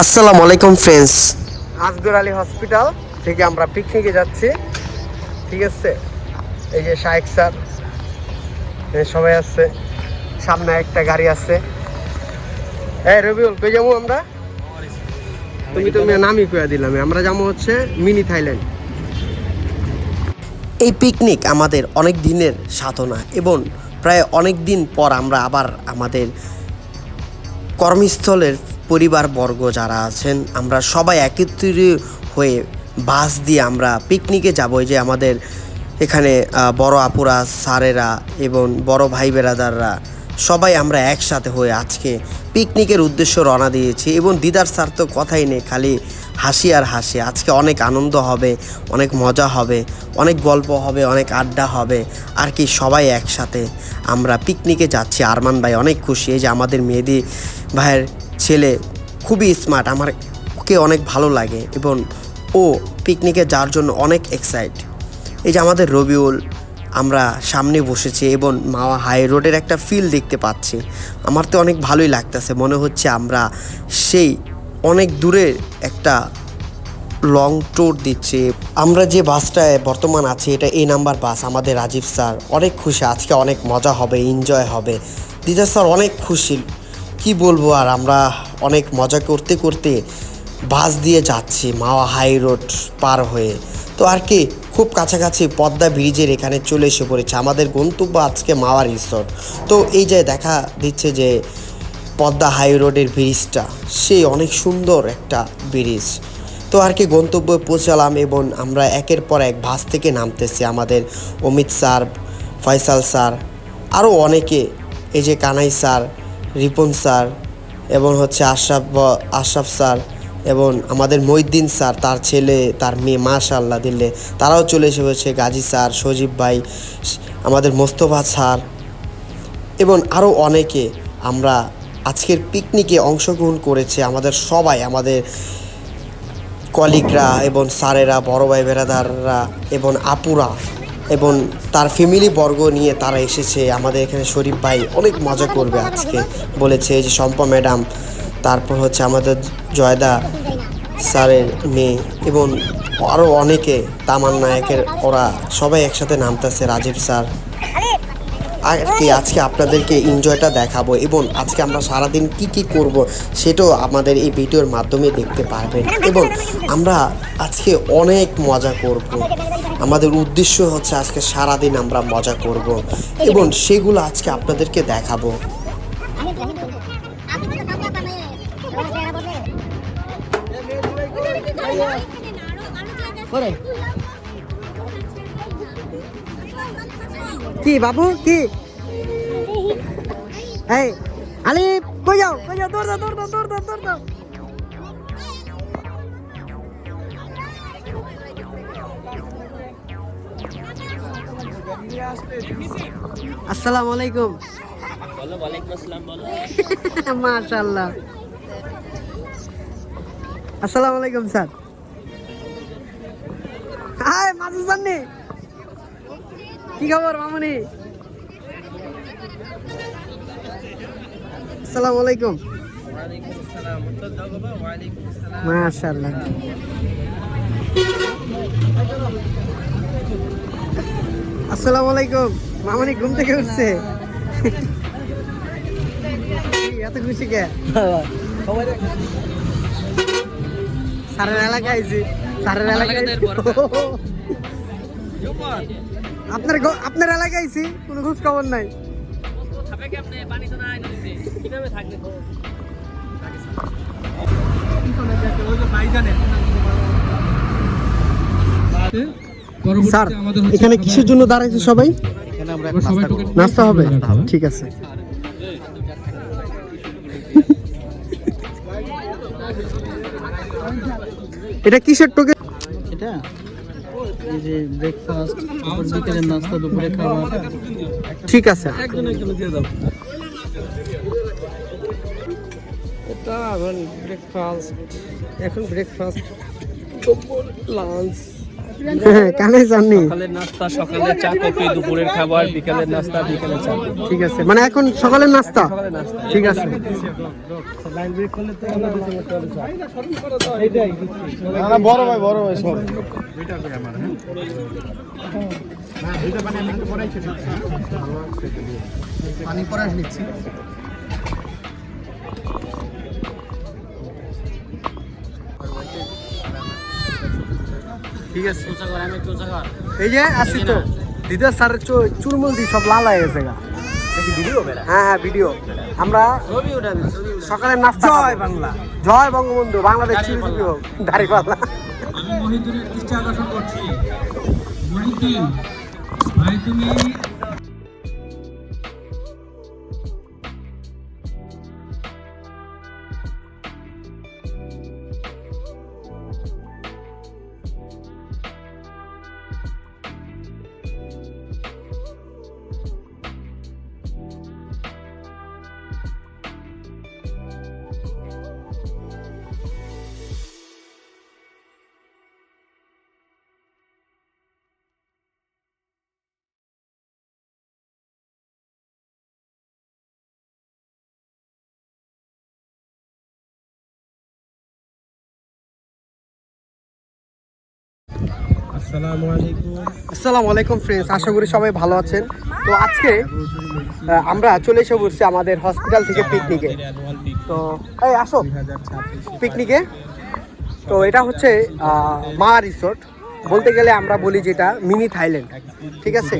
আসসালামু আলাইকুম friends. Asgar Ali hospital থেকে আমরা পিকনিকে যাচ্ছি। ঠিক আছে, এই যে শাহেক স্যার সবাই আছে, সামনে একটা গাড়ি আছে। এই রবিউল কই যাবো আমরা? তুমি নামই কইয়া দিলাম। আমরা যাবো হচ্ছে মিনি থাইল্যান্ড। এই পিকনিক আমাদের অনেক দিনের সাধনা এবং প্রায় অনেক দিন পর আমরা আবার আমাদের কর্মস্থলের পরিবারবর্গ যারা আছেন আমরা সবাই একত্রিত হয়ে বাস দিয়ে আমরা পিকনিকে যাব। যে আমাদের এখানে বড় আপুরা, স্যারেরা এবং বড় ভাই বেরাদাররা সবাই আমরা একসাথে হয়ে আজকে পিকনিকের উদ্দেশ্য রওনা দিয়েছি। এবং দিদার স্যার তো কথাই নেই, খালি হাসি আর হাসি। আজকে অনেক আনন্দ হবে, অনেক মজা হবে, অনেক গল্প হবে, অনেক আড্ডা হবে আর কি। সবাই একসাথে আমরা পিকনিকে যাচ্ছি। আরমান ভাই অনেক খুশি। এই যে আমাদের মেহেদি ভাইয়ের ছেলে খুবই স্মার্ট, আমার ওকে অনেক ভালো লাগে এবং ও পিকনিকে যাওয়ার জন্য অনেক এক্সাইট। এই যে আমাদের রবিউল, আমরা সামনে বসেছি এবং মাওয়া হাই রোডের একটা ফিল দেখতে পাচ্ছি। আমার তো অনেক ভালোই লাগতেছে, মনে হচ্ছে আমরা সেই অনেক দূরে একটা লং ট্যুর দিচ্ছি। আমরা যে বাসটায় বর্তমান আছি এটা এ নাম্বার বাস। আমাদের রাজীব স্যার অনেক খুশি, আজকে অনেক মজা হবে, এনজয় হবে। দিদার স্যার অনেক খুশি, কি বলবো। আর আমরা অনেক মজা করতে করতে বাস দিয়ে যাচ্ছি মাওয়া হাই রোড পার হয়ে। তো আর কি খুব কাছাকাছি পদ্মা ব্রিজের এখানে চলে এসে পড়েছে। আমাদের গন্তব্য আজকে মাওয়া রিসোর্ট। তো এই যে দেখা দিচ্ছে যে পদ্মা হাই রোডের ব্রিজটা, সেই অনেক সুন্দর একটা ব্রিজ। তো আর কি গন্তব্যে পৌঁছালাম এবং আমরা একের পর এক বাস থেকে নামতেছি। আমাদের অমিত স্যার, ফয়সাল স্যার, আরও অনেকে, এই যে কানাই স্যার, রিপন স্যার এবং হচ্ছে আশরাফ স্যার এবং আমাদের মহিউদ্দিন স্যার, তার ছেলে, তার মেয়ে, মাশাআল্লাহ দিল্লে, তারাও চলে এসেছে। গাজী স্যার, সজীব ভাই, আমাদের মোস্তফা স্যার এবং আরও অনেকে আমরা আজকের পিকনিকে অংশগ্রহণ করেছে। আমাদের সবাই, আমাদের কলিগরা এবং স্যারেরা, বড় ভাই বেরাদাররা এবং আপুরা এবং তার ফ্যামিলি বর্গ নিয়ে তারা এসেছে আমাদের এখানে। শরীফ ভাই অনেক মজা করবে আজকে বলেছে, এই যে শম্পা ম্যাডাম, তারপর হচ্ছে আমাদের জয়দা স্যারের মেয়ে এবং আরও অনেকে, তামান নায়কের, ওরা সবাই একসাথে নামতেছে, রাজীব স্যার। আর কি আজকে আপনাদেরকে এনজয়টা দেখাবো এবং আজকে আমরা সারাদিন কি কি করব সেটাও আমাদের এই ভিডিওর মাধ্যমে দেখতে পারবেন। এবং আমরা আজকে অনেক মজা করব। আমাদের উদ্দেশ্য হচ্ছে আজকে সারাদিন আমরা মজা করব এবং সেগুলো আজকে আপনাদেরকে দেখাবো। কি বাবু, কি এই আলি কই যাও, দৌড় দাও। আসসালামু আলাইকুম। বলো। ওয়ালাইকুম আসসালাম। বলো। মাশাআল্লাহ। আসসালামু আলাইকুম স্যার। হাই মাসুদ সান্নি, কি খবর মামুনি? আসসালামু আলাইকুম। ওয়ালাইকুম আসসালাম। উত্তর দাও বাবা। ওয়ালাইকুম আসসালাম। মাশাআল্লাহ। আসসালামু আলাইকুম। মামুনি ঘুম থেকে উঠছে, এত খুশি কে? স্যারের এলাকায় আইছি, স্যারের এলাকায় আপনার এলাকায় আইছি, কোনো খোঁজ খবর নাই। স্যার এখানে কিসের জন্য দাঁড়াইছে সবাই? নাস্তা হবে, ঠিক আছে। এটা কিসের টোকেন? এটা এই যে ব্রেকফাস্ট, বিকেলের নাস্তা, দুপুরে খাওয়া। ঠিক আছে। এটা এখন ব্রেকফাস্ট, লাঞ্চ, কানাই চাননি, সকালের নাস্তা, সকালে চা কফি, দুপুরের খাবার, বিকালের নাস্তা, বিকালের চা। ঠিক আছে, মানে এখন সকালের নাস্তা, ঠিক আছে। বড় ভাই সব পানি পরে নিচ্ছি। ঠিক আছে, এই যে আসি তো দিদার স্যার চুলমুল দিয়ে সব লাল হয়ে গেছে গা। হ্যাঁ হ্যাঁ ভিডিও। আমরা সকালে নাস্তা জয় বাংলা, জয় বঙ্গবন্ধু, বাংলাদেশ চিরজীবী হোক, দাঁড়িপাল্লা। আমি মহিদুলের দৃষ্টি আকর্ষণ করছি। মহিদুল ভাই তুমি আসসালামু আলাইকুম ফ্রেন্ডস, আশা করি সবাই ভালো আছেন। তো আজকে আমরা চলে এসে বসছি আমাদের হসপিটাল থেকে পিকনিকে। তো এই আসো পিকনিকে। তো এটা হচ্ছে মা রিসোর্ট, বলতে গেলে আমরা বলি যেটা মিনি থাইল্যান্ড, ঠিক আছে।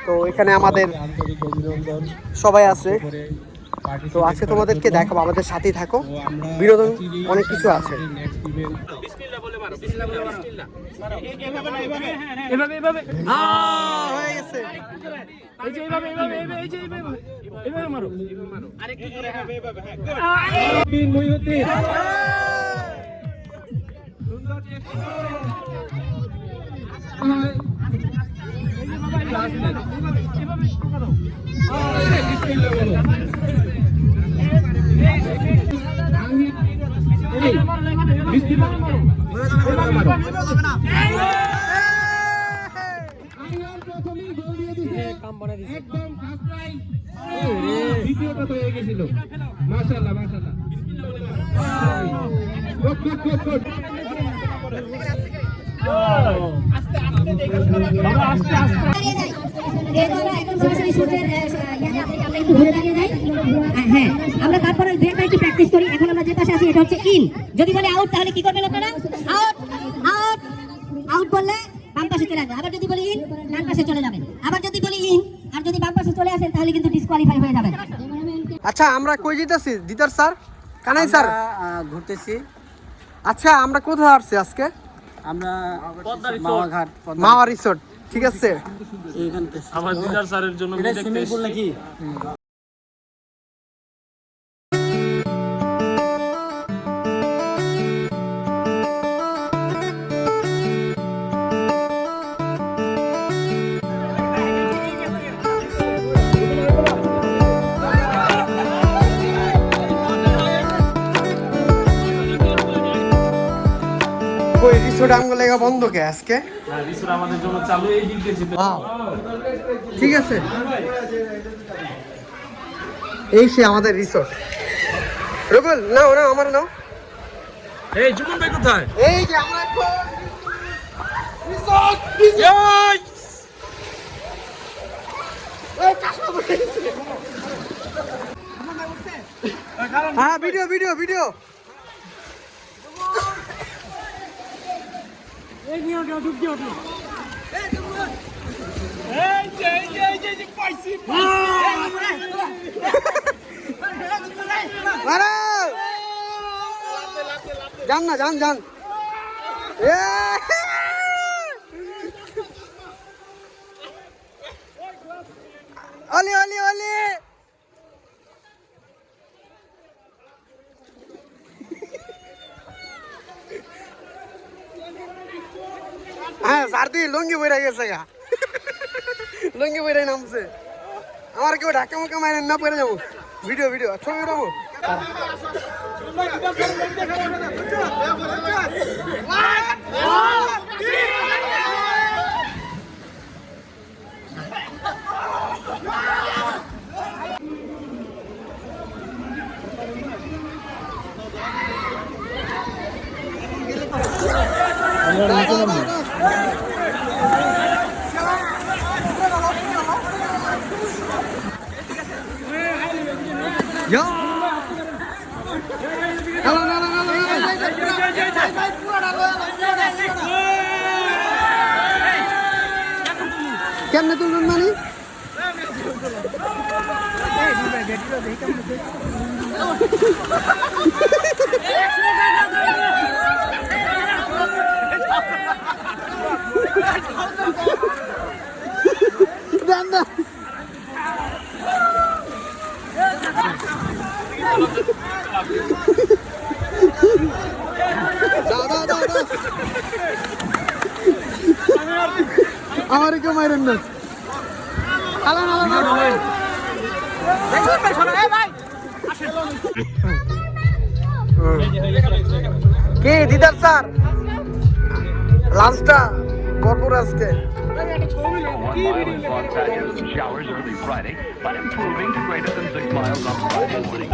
তো এখানে আমাদের সবাই আছে। তো আজকে তোমাদেরকে দেখাবো, আমাদের সাথেই থাকো, বিনোদন অনেক কিছু আছে। হয়ে গেছে। দ্বিতীয়টা তো হয়ে গেছিল। মাশাআল্লাহ মাশাআল্লাহ। হ্যাঁ, আমরা তারপরে একটু প্র্যাকটিস করি। এখন আমরা যে পাশে আছি এটা হচ্ছে ইন। যদি বলে আউট তাহলে কি করবেন আপনারা? আউট আউট আউট বললে বাম পাশে চলে যাবেন। আবার যদি বলি ইন ডান পাশে চলে যাবেন। আবার যদি বলি ইন আর যদি বাম পাশে চলে আসেন তাহলে কিন্তু ডিসকোয়ালিফাই হয়ে যাবেন। আচ্ছা, আমরা কই যেতেছি দিদার স্যার, কানাই স্যার? ঘুরতেছি। আচ্ছা, আমরা কোথায় আসছি আজকে? আমরা মাওয়াঘাট মাওয়া রিসোর্ট, ঠিক আছে। এইখানতে আমার দিদার স্যারের জন্য এটা সুইমিং পুল নাকি? কই রিসোর্ট আমগো লেগা বন্ধ কে আজকে? রিসোর্ট আমাদের জন্য চালু, এই দিক দিয়ে যেতে। ঠিক আছে, এই সে আমাদের রিসোর্ট। রুবেল নাও নাও, আমার নাও। এই জুমন ভাই কোথায়? এই যে আমরা এখন রিসোর্ট। হ্যাঁ, ভিডিও ভিডিও ভিডিও। যান না, যান যান। অলি অলি অলি। হ্যাঁ, সারদি লুঙ্গি বইরা গেছে গা, লুঙ্গি বইরাই নামছে। আমার কেউ ঢাকা মুখা মাইরেন না, পরে যাবো। ভিডিও ভিডিও ছবি উঠাবো। কেমনে তুলবেন মানে দেন না আমার কেউ মাইরেন না কি দিদার স্যার লাঞ্চটা ভরপুর আজকে Showers early Friday, but improving to greater than 6 miles on Friday morning.